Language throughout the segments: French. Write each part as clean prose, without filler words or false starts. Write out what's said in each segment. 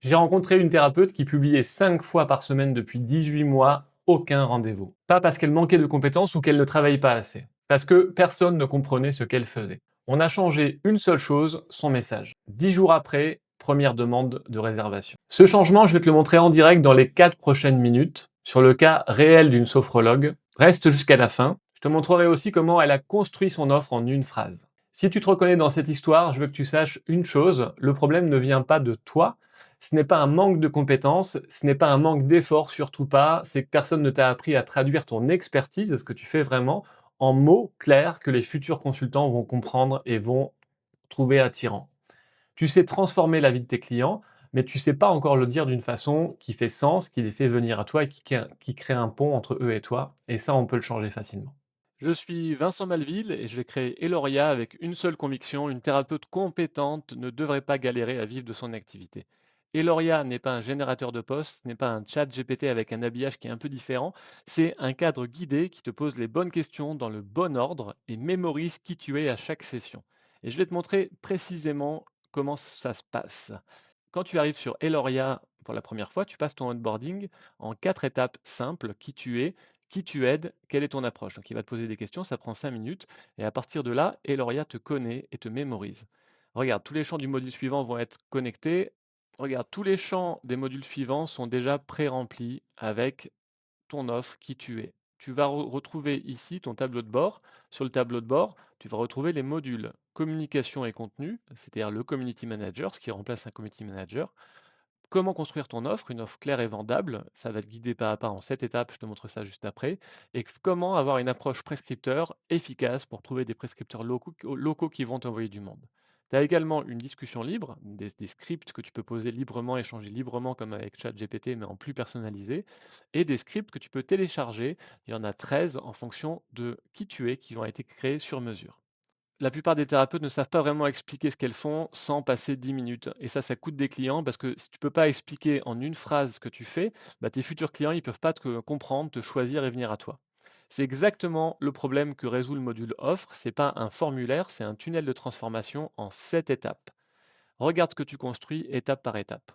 J'ai rencontré une thérapeute qui publiait 5 fois par semaine depuis 18 mois, aucun rendez-vous. Pas parce qu'elle manquait de compétences ou qu'elle ne travaille pas assez. Parce que personne ne comprenait ce qu'elle faisait. On a changé une seule chose, son message. 10 jours après, première demande de réservation. Ce changement, je vais te le montrer en direct dans les 4 prochaines minutes, sur le cas réel d'une sophrologue. Reste jusqu'à la fin. Je te montrerai aussi comment elle a construit son offre en une phrase. Si tu te reconnais dans cette histoire, je veux que tu saches une chose, le problème ne vient pas de toi, ce n'est pas un manque de compétences, ce n'est pas un manque d'effort, surtout pas, c'est que personne ne t'a appris à traduire ton expertise, ce que tu fais vraiment, en mots clairs que les futurs consultants vont comprendre et vont trouver attirants. Tu sais transformer la vie de tes clients, mais tu sais pas encore le dire d'une façon qui fait sens, qui les fait venir à toi et qui crée un pont entre eux et toi, et ça, on peut le changer facilement. Je suis Vincent Malville et je vais créer Eloria avec une seule conviction, une thérapeute compétente ne devrait pas galérer à vivre de son activité. Eloria n'est pas un générateur de postes, n'est pas un chat GPT avec un habillage qui est un peu différent, c'est un cadre guidé qui te pose les bonnes questions dans le bon ordre et mémorise qui tu es à chaque session. Et je vais te montrer précisément comment ça se passe. Quand tu arrives sur Eloria pour la première fois, tu passes ton onboarding en 4 étapes simples, qui tu aides, quelle est ton approche. Donc il va te poser des questions, ça prend 5 minutes et à partir de là, Eloria te connaît et te mémorise. Regarde, tous les champs du module suivant vont être connectés. Regarde, tous les champs des modules suivants sont déjà pré-remplis avec ton offre, qui tu es. Tu vas retrouver ici ton tableau de bord. Sur le tableau de bord, tu vas retrouver les modules communication et contenu, c'est-à-dire le community manager, ce qui remplace un community manager. Comment construire ton offre, une offre claire et vendable, ça va te guider pas à pas en 7 étapes, je te montre ça juste après. Et comment avoir une approche prescripteur efficace pour trouver des prescripteurs locaux qui vont t'envoyer du monde. Tu as également une discussion libre, des scripts que tu peux poser librement, échanger librement comme avec ChatGPT, mais en plus personnalisé, et des scripts que tu peux télécharger. Il y en a 13 en fonction de qui tu es, qui ont été créés sur mesure. La plupart des thérapeutes ne savent pas vraiment expliquer ce qu'elles font sans passer 10 minutes et ça coûte des clients parce que si tu peux pas expliquer en une phrase ce que tu fais, bah, tes futurs clients, ils peuvent pas te comprendre, te choisir et venir à toi. C'est exactement le problème que résout le module offre, c'est pas un formulaire, c'est un tunnel de transformation en 7 étapes. Regarde ce que tu construis étape par étape.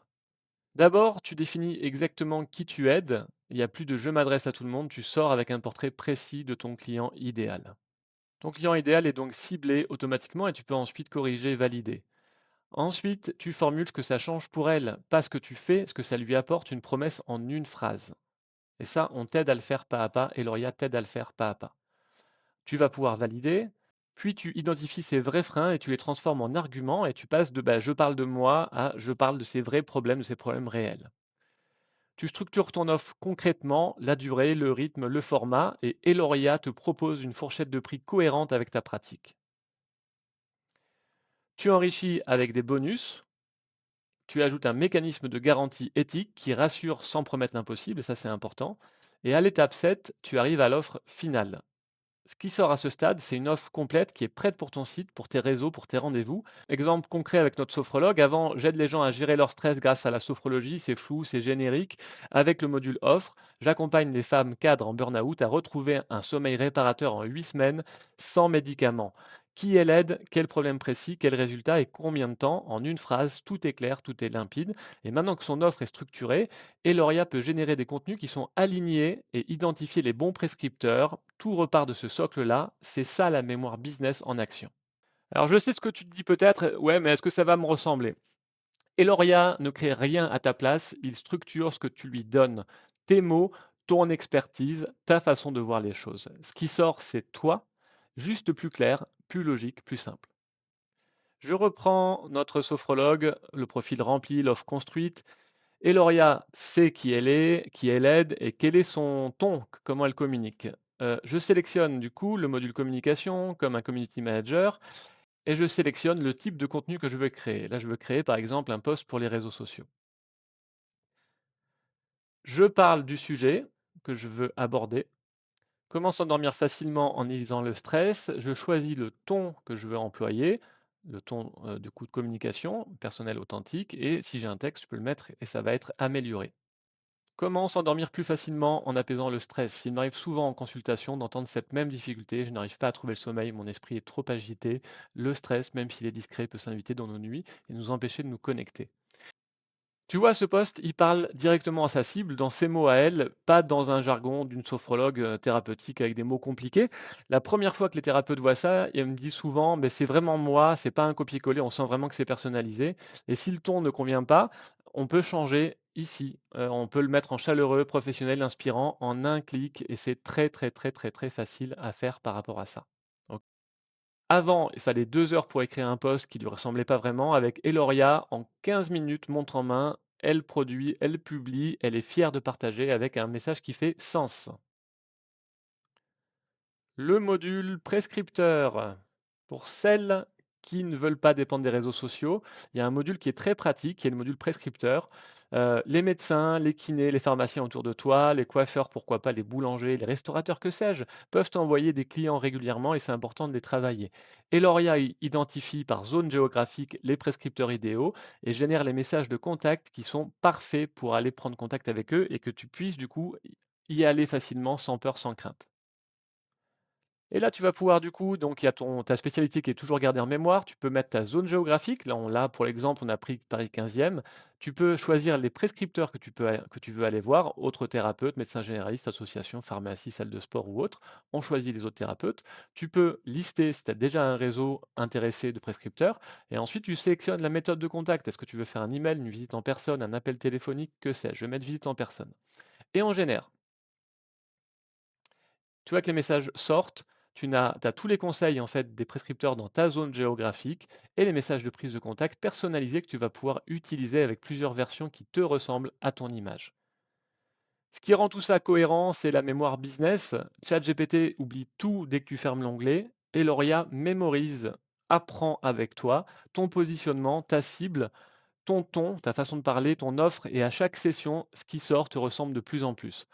D'abord, tu définis exactement qui tu aides, il n'y a plus de «je m'adresse à tout le monde», tu sors avec un portrait précis de ton client idéal. Ton client idéal est donc ciblé automatiquement et tu peux ensuite corriger et valider. Ensuite, tu formules ce que ça change pour elle, pas ce que tu fais, ce que ça lui apporte, une promesse en une phrase. Et ça, on t'aide à le faire pas à pas et Lauria t'aide à le faire pas à pas. Tu vas pouvoir valider, puis tu identifies ses vrais freins et tu les transformes en arguments et tu passes de bah, je parle de moi à je parle de ses vrais problèmes, de ses problèmes réels. Tu structures ton offre concrètement, la durée, le rythme, le format, et Eloria te propose une fourchette de prix cohérente avec ta pratique. Tu enrichis avec des bonus, tu ajoutes un mécanisme de garantie éthique qui rassure sans promettre l'impossible, et ça c'est important. Et à l'étape 7, tu arrives à l'offre finale. Ce qui sort à ce stade, c'est une offre complète qui est prête pour ton site, pour tes réseaux, pour tes rendez-vous. Exemple concret avec notre sophrologue. Avant, j'aide les gens à gérer leur stress grâce à la sophrologie. C'est flou, c'est générique. Avec le module offre, j'accompagne les femmes cadres en burn-out à retrouver un sommeil réparateur en 8 semaines sans médicaments. Qui elle aide, quel problème précis, quel résultat et combien de temps. En une phrase, tout est clair, tout est limpide. Et maintenant que son offre est structurée, Eloria peut générer des contenus qui sont alignés et identifier les bons prescripteurs. Tout repart de ce socle-là. C'est ça la mémoire business en action. Alors je sais ce que tu te dis peut-être, ouais, mais est-ce que ça va me ressembler? Eloria ne crée rien à ta place, il structure ce que tu lui donnes. Tes mots, ton expertise, ta façon de voir les choses. Ce qui sort, c'est toi, juste plus clair, plus logique, plus simple. Je reprends notre sophrologue, le profil rempli, l'offre construite. Eloria sait qui elle est, qui elle aide et quel est son ton, comment elle communique. Je sélectionne du coup le module communication comme un community manager et je sélectionne le type de contenu que je veux créer. Là, je veux créer par exemple un post pour les réseaux sociaux. Je parle du sujet que je veux aborder. Comment s'endormir facilement en évitant le stress. Je choisis le ton que je veux employer, le ton du coup de communication, personnel authentique. Et si j'ai un texte, je peux le mettre et ça va être amélioré. Comment s'endormir plus facilement en apaisant le stress? Il m'arrive souvent en consultation d'entendre cette même difficulté. Je n'arrive pas à trouver le sommeil, mon esprit est trop agité. Le stress, même s'il est discret, peut s'inviter dans nos nuits et nous empêcher de nous connecter. Tu vois, ce poste, il parle directement à sa cible, dans ses mots à elle, pas dans un jargon d'une sophrologue thérapeutique avec des mots compliqués. La première fois que les thérapeutes voient ça, ils me disent souvent, ben, c'est vraiment moi, c'est pas un copier-coller, on sent vraiment que c'est personnalisé. Et si le ton ne convient pas, on peut changer ici. On peut le mettre en chaleureux, professionnel, inspirant, en un clic. Et c'est très, très, très, très, très facile à faire par rapport à ça. Avant, il fallait 2 heures pour écrire un post qui lui ressemblait pas vraiment. Avec Eloria, en 15 minutes, montre en main, elle produit, elle publie, elle est fière de partager avec un message qui fait sens. Le module prescripteur. Pour celles qui ne veulent pas dépendre des réseaux sociaux, il y a un module qui est très pratique, qui est le module prescripteur. Les médecins, les kinés, les pharmaciens autour de toi, les coiffeurs, pourquoi pas les boulangers, les restaurateurs, que sais-je, peuvent t'envoyer des clients régulièrement et c'est important de les travailler. Eloria identifie par zone géographique les prescripteurs idéaux et génère les messages de contact qui sont parfaits pour aller prendre contact avec eux et que tu puisses du coup y aller facilement sans peur, sans crainte. Et là, tu vas pouvoir du coup, donc il y a ta spécialité qui est toujours gardée en mémoire. Tu peux mettre ta zone géographique. Là, pour l'exemple, on a pris Paris 15e. Tu peux choisir les prescripteurs que tu veux aller voir, autres thérapeutes, médecins généralistes, associations, pharmacies, salles de sport ou autres. On choisit les autres thérapeutes. Tu peux lister si tu as déjà un réseau intéressé de prescripteurs. Et ensuite, tu sélectionnes la méthode de contact. Est-ce que tu veux faire un email, une visite en personne, un appel téléphonique, que sais-je. Je vais mettre visite en personne. Et on génère. Tu vois que les messages sortent, tu as tous les conseils en fait des prescripteurs dans ta zone géographique et les messages de prise de contact personnalisés que tu vas pouvoir utiliser avec plusieurs versions qui te ressemblent à ton image. Ce qui rend tout ça cohérent, c'est la mémoire business. ChatGPT oublie tout dès que tu fermes l'onglet et Loria mémorise, apprend avec toi ton positionnement, ta cible, ton ton, ta façon de parler, ton offre et à chaque session, ce qui sort te ressemble de plus en plus.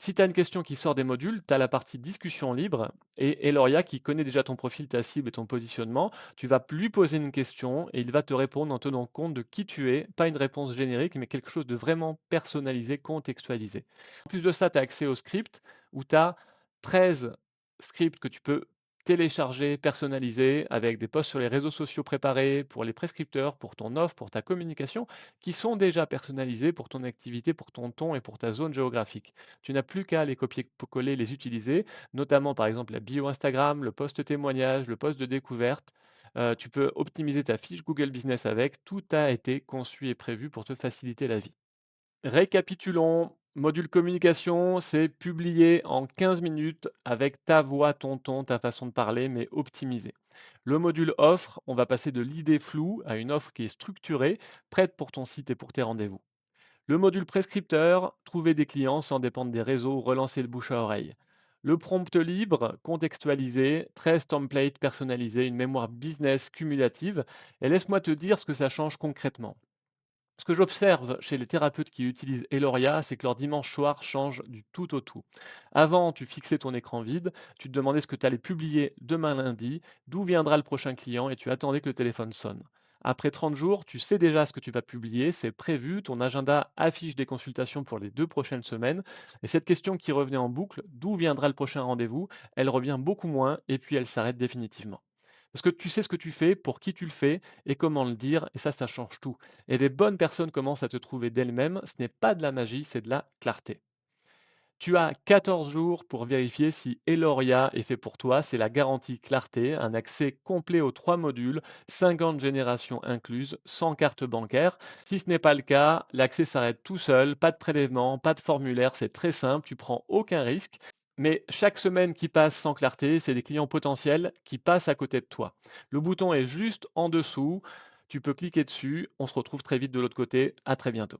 Si tu as une question qui sort des modules, tu as la partie discussion libre et Eloria qui connaît déjà ton profil, ta cible et ton positionnement, tu vas lui poser une question et il va te répondre en tenant compte de qui tu es, pas une réponse générique, mais quelque chose de vraiment personnalisé, contextualisé. En plus de ça, tu as accès au script où tu as 13 scripts que tu peux télécharger, personnaliser, avec des posts sur les réseaux sociaux préparés pour les prescripteurs, pour ton offre, pour ta communication, qui sont déjà personnalisés pour ton activité, pour ton ton et pour ta zone géographique. Tu n'as plus qu'à les copier-coller, les utiliser, notamment par exemple la bio Instagram, le post témoignage, le post de découverte. Tu peux optimiser ta fiche Google Business avec. Tout a été conçu et prévu pour te faciliter la vie. Récapitulons. Module communication, c'est publier en 15 minutes avec ta voix, ton ton, ta façon de parler, mais optimisé. Le module offre, on va passer de l'idée floue à une offre qui est structurée, prête pour ton site et pour tes rendez-vous. Le module prescripteur, trouver des clients sans dépendre des réseaux, relancer le bouche à oreille. Le prompt libre, contextualisé, 13 templates personnalisés, une mémoire business cumulative. Et laisse-moi te dire ce que ça change concrètement. Ce que j'observe chez les thérapeutes qui utilisent Eloria, c'est que leur dimanche soir change du tout au tout. Avant, tu fixais ton écran vide, tu te demandais ce que tu allais publier demain lundi, d'où viendra le prochain client et tu attendais que le téléphone sonne. Après 30 jours, tu sais déjà ce que tu vas publier, c'est prévu, ton agenda affiche des consultations pour les 2 prochaines semaines. Et cette question qui revenait en boucle, d'où viendra le prochain rendez-vous, elle revient beaucoup moins et puis elle s'arrête définitivement. Parce que tu sais ce que tu fais, pour qui tu le fais et comment le dire, et ça change tout. Et les bonnes personnes commencent à te trouver d'elles-mêmes. Ce n'est pas de la magie, c'est de la clarté. Tu as 14 jours pour vérifier si Eloria est fait pour toi. C'est la garantie clarté, un accès complet aux 3 modules, 50 générations incluses, sans carte bancaire. Si ce n'est pas le cas, l'accès s'arrête tout seul, pas de prélèvement, pas de formulaire, c'est très simple, tu prends aucun risque. Mais chaque semaine qui passe sans clarté, c'est des clients potentiels qui passent à côté de toi. Le bouton est juste en dessous. Tu peux cliquer dessus. On se retrouve très vite de l'autre côté. À très bientôt.